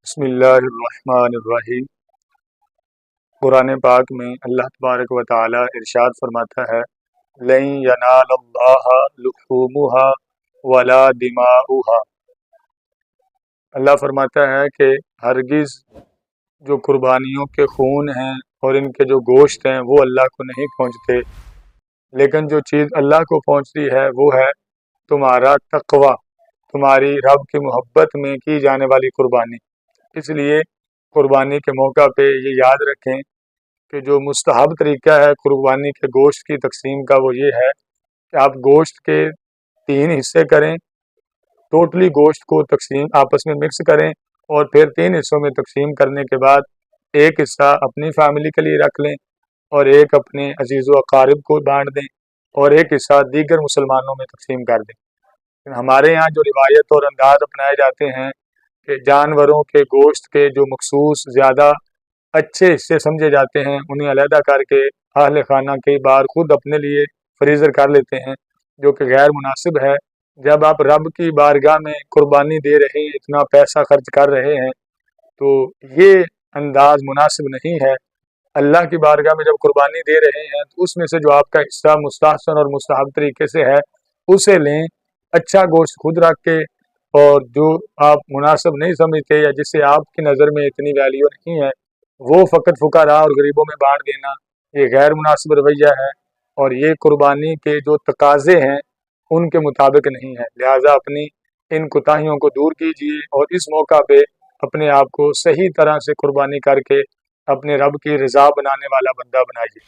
بسم اللہ الرحمن الرحیم۔ قرآن پاک میں اللہ تبارک و تعالی ارشاد فرماتا ہے لن ینال اللہ لحومها ولا دماؤها۔ اللہ فرماتا ہے کہ ہرگز جو قربانیوں کے خون ہیں اور ان کے جو گوشت ہیں وہ اللہ کو نہیں پہنچتے، لیکن جو چیز اللہ کو پہنچتی ہے وہ ہے تمہارا تقوی، تمہاری رب کی محبت میں کی جانے والی قربانی۔ اس لیے قربانی کے موقع پہ یہ یاد رکھیں کہ جو مستحب طریقہ ہے قربانی کے گوشت کی تقسیم کا وہ یہ ہے کہ آپ گوشت کے 3 حصے کریں، ٹوٹلی گوشت کو تقسیم آپس میں مکس کریں اور پھر 3 حصوں میں تقسیم کرنے کے بعد ایک حصہ اپنی فیملی کے لیے رکھ لیں اور ایک اپنے عزیز و اقارب کو بانٹ دیں اور ایک حصہ دیگر مسلمانوں میں تقسیم کر دیں۔ ہمارے یہاں جو روایت اور انداز اپنائے جاتے ہیں کہ جانوروں کے گوشت کے جو مخصوص زیادہ اچھے حصے سمجھے جاتے ہیں انہیں علیحدہ کر کے اہل خانہ کئی بار خود اپنے لیے فریزر کر لیتے ہیں، جو کہ غیر مناسب ہے۔ جب آپ رب کی بارگاہ میں قربانی دے رہے ہیں، اتنا پیسہ خرچ کر رہے ہیں، تو یہ انداز مناسب نہیں ہے۔ اللہ کی بارگاہ میں جب قربانی دے رہے ہیں تو اس میں سے جو آپ کا حصہ مستحسن اور مستحب طریقے سے ہے اسے لیں، اچھا گوشت خود رکھ کے، اور جو آپ مناسب نہیں سمجھتے یا جسے آپ کی نظر میں اتنی ویلیو نہیں ہے وہ فقط فقراء اور غریبوں میں بانٹ دینا، یہ غیر مناسب رویہ ہے اور یہ قربانی کے جو تقاضے ہیں ان کے مطابق نہیں ہے۔ لہٰذا اپنی ان کوتاہیوں کو دور کیجیے اور اس موقع پہ اپنے آپ کو صحیح طرح سے قربانی کر کے اپنے رب کی رضا بنانے والا بندہ بنائیے۔